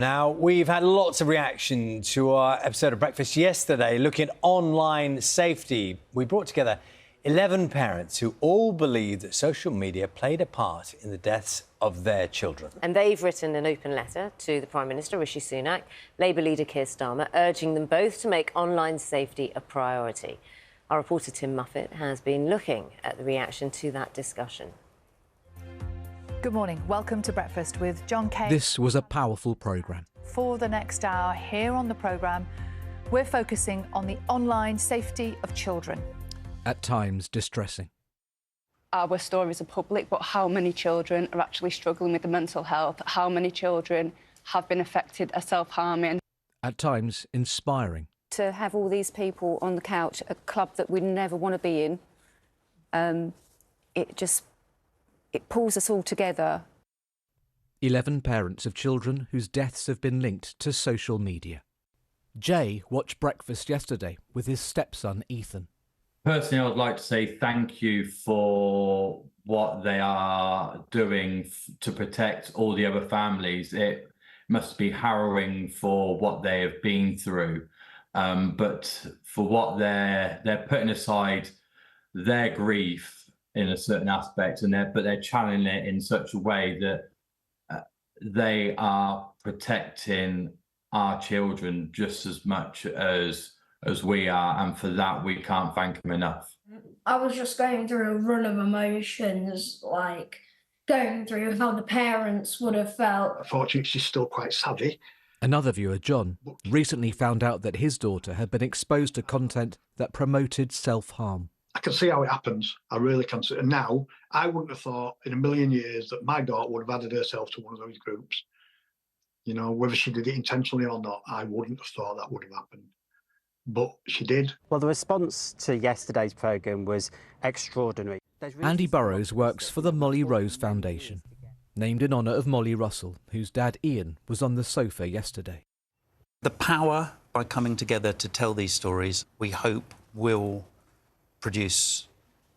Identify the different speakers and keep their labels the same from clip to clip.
Speaker 1: Now, we've had lots of reaction to our episode of Breakfast yesterday looking at online safety. We brought together 11 parents who all believe that social media played a part in the deaths of their children.
Speaker 2: And they've written an open letter to the Prime Minister, Rishi Sunak, Labour leader Keir Starmer, urging them both to make online safety a priority. Our reporter Tim Muffet has been looking at the reaction to that discussion.
Speaker 3: Good morning. Welcome to Breakfast with John Kay.
Speaker 4: This was a powerful programme.
Speaker 3: For the next hour here on the programme, we're focusing on the online safety of children.
Speaker 4: At times distressing.
Speaker 5: Our stories are public, but how many children are actually struggling with the mental health? How many children have been affected, are self-harming?
Speaker 4: At times inspiring.
Speaker 6: To have all these people on the couch, a club that we never want to be in, it pulls us all together.
Speaker 4: 11 parents of children whose deaths have been linked to social media. Jay watched Breakfast yesterday with his stepson Ethan.
Speaker 7: Personally, I would like to say thank you for what they are doing to protect all the other families. It must be harrowing for what they have been through, but for what they're putting aside their grief in a certain aspect, but they're channeling it in such a way that they are protecting our children just as much as we are, and for that we can't thank them enough.
Speaker 8: I was just going through a run of emotions, like going through how the parents would have felt.
Speaker 9: Unfortunately, she's still quite savvy.
Speaker 4: Another viewer, John, recently found out that his daughter had been exposed to content that promoted self-harm.
Speaker 9: I can see how it happens. I really can see. And now, I wouldn't have thought in a million years that my daughter would have added herself to one of those groups. You know, whether she did it intentionally or not, I wouldn't have thought that would have happened. But she did.
Speaker 10: Well, the response to yesterday's programme was extraordinary.
Speaker 4: Andy Burrows works for the Molly Rose Foundation, named in honour of Molly Russell, whose dad Ian was on the sofa yesterday.
Speaker 11: The power by coming together to tell these stories, we hope, will produce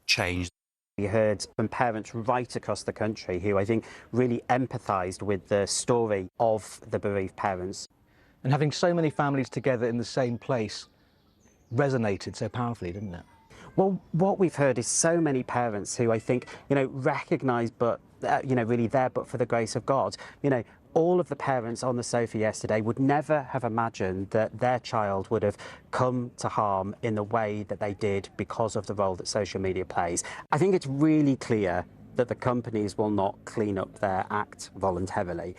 Speaker 11: change.
Speaker 10: We heard from parents right across the country who I think really empathised with the story of the bereaved parents.
Speaker 12: And having so many families together in the same place resonated so powerfully, didn't it?
Speaker 10: Well, what we've heard is so many parents who I think, recognise but, really there but for the grace of God. All of the parents on the sofa yesterday would never have imagined that their child would have come to harm in the way that they did because of the role that social media plays. I think it's really clear that the companies will not clean up their act voluntarily.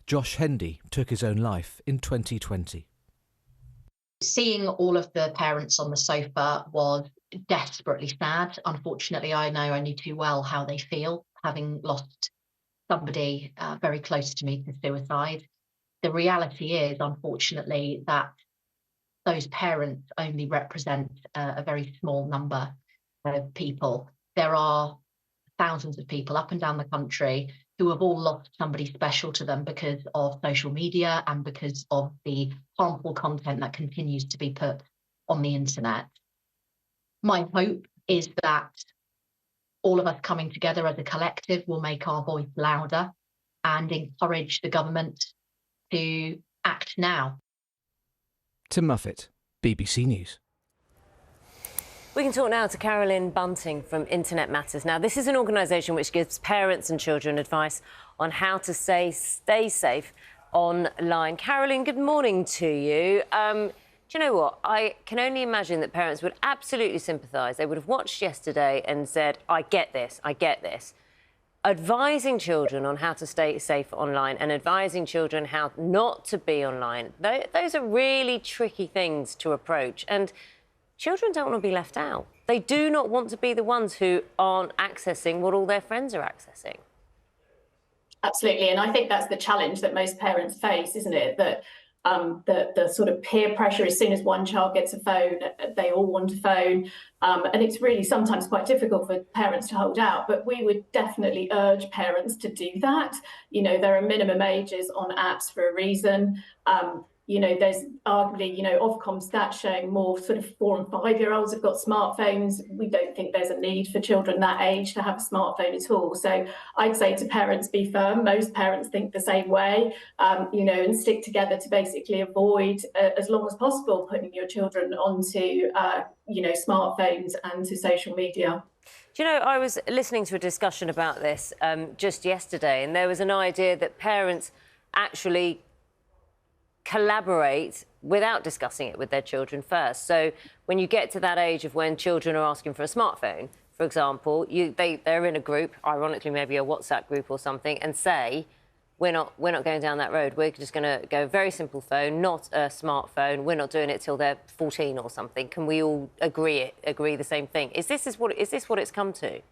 Speaker 4: Josh Hendy took his own life in 2020.
Speaker 13: Seeing all of the parents on the sofa was desperately sad. Unfortunately, I know only too well how they feel, having lost somebody very close to me to suicide. The reality is, unfortunately, that those parents only represent a very small number of people. There are thousands of people up and down the country who have all lost somebody special to them because of social media and because of the harmful content that continues to be put on the internet. My hope is that all of us coming together as a collective will make our voice louder and encourage the government to act now.
Speaker 4: Tim Muffet, BBC News.
Speaker 2: We can talk now to Carolyn Bunting from Internet Matters. Now, this is an organisation which gives parents and children advice on how to stay safe online. Carolyn, good morning to you. Do you know what? I can only imagine that parents would absolutely sympathise. They would have watched yesterday and said, I get this, I get this. Advising children on how to stay safe online and advising children how not to be online, those are really tricky things to approach. And children don't want to be left out. They do not want to be the ones who aren't accessing what all their friends are accessing.
Speaker 14: Absolutely, and I think that's the challenge that most parents face, isn't it? That the sort of peer pressure, as soon as one child gets a phone, they all want a phone. And it's really sometimes quite difficult for parents to hold out, but we would definitely urge parents to do that. You know, there are minimum ages on apps for a reason. There's arguably, Ofcom stats showing more sort of 4 and 5-year-olds have got smartphones. We don't think there's a need for children that age to have a smartphone at all. So I'd say to parents, be firm. Most parents think the same way, and stick together to basically avoid, as long as possible, putting your children onto, smartphones and to social media.
Speaker 2: Do you know, I was listening to a discussion about this just yesterday, and there was an idea that parents actually collaborate without discussing it with their children first. So when you get to that age of when children are asking for a smartphone, for example, they're in a group, ironically maybe a WhatsApp group or something, and say, we're not going down that road. We're just going to go a very simple phone, not a smartphone. We're not doing it till they're 14 or something. Can we all agree the same thing? Is this what it's come to?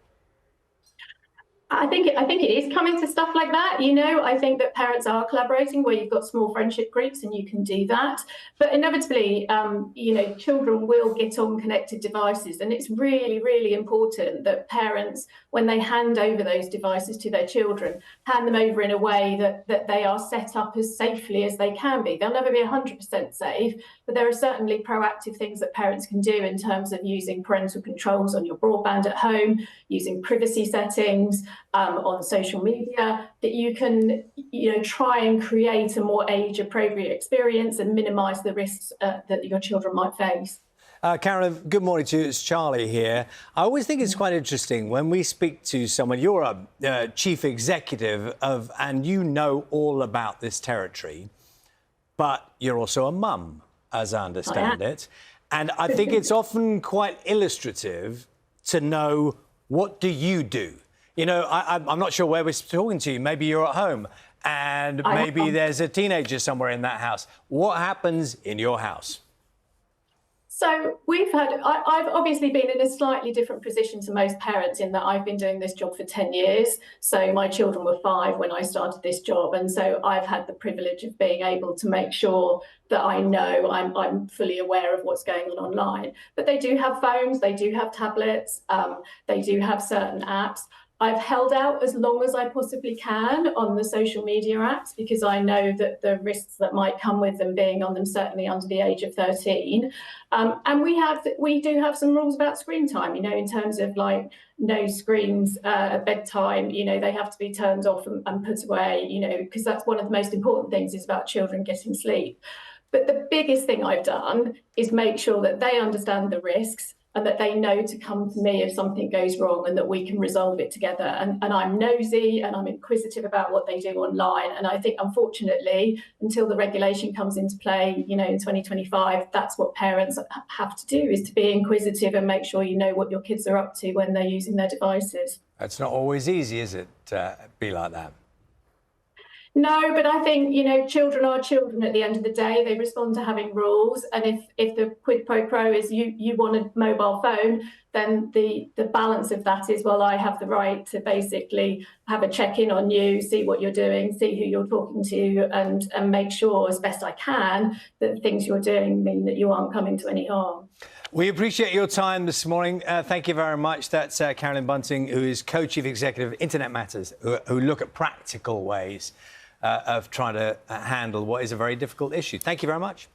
Speaker 14: I think it is coming to stuff like that. I think that parents are collaborating where you've got small friendship groups and you can do that. But inevitably, children will get on connected devices. And it's really, really important that parents, when they hand over those devices to their children, hand them over in a way that they are set up as safely as they can be. They'll never be 100% safe, but there are certainly proactive things that parents can do in terms of using parental controls on your broadband at home, using privacy settings, on social media, that you can, try and create a more age-appropriate experience and minimise the risks that your children might face.
Speaker 1: Carolyn, good morning to you. It's Charlie here. I always think it's quite interesting when we speak to someone. You're a chief executive of, and you know all about this territory, but you're also a mum, as I understand it. And I think it's often quite illustrative to know, what do you do? I'm not sure where we're talking to you. Maybe you're at home and maybe there's a teenager somewhere in that house. What happens in your house?
Speaker 14: So I've obviously been in a slightly different position to most parents in that I've been doing this job for 10 years. So my children were 5 when I started this job. And so I've had the privilege of being able to make sure that I know I'm fully aware of what's going on online. But they do have phones, they do have tablets, they do have certain apps. I've held out as long as I possibly can on the social media apps because I know that the risks that might come with them being on them, certainly under the age of 13. And we do have some rules about screen time, in terms of like no screens at bedtime, they have to be turned off and put away, because that's one of the most important things is about children getting sleep. But the biggest thing I've done is make sure that they understand the risks and that they know to come to me if something goes wrong and that we can resolve it together. And I'm nosy and I'm inquisitive about what they do online. And I think, unfortunately, until the regulation comes into play, in 2025, that's what parents have to do, is to be inquisitive and make sure you know what your kids are up to when they're using their devices.
Speaker 1: It's not always easy, is it, be like that?
Speaker 14: No, but I think, children are children at the end of the day. They respond to having rules. And if the quid pro quo is you want a mobile phone, then the balance of that is, well, I have the right to basically have a check-in on you, see what you're doing, see who you're talking to, and make sure as best I can that the things you're doing mean that you aren't coming to any harm.
Speaker 1: We appreciate your time this morning. Thank you very much. That's Carolyn Bunting, who is co-chief executive of Internet Matters, who look at practical ways of trying to handle what is a very difficult issue. Thank you very much.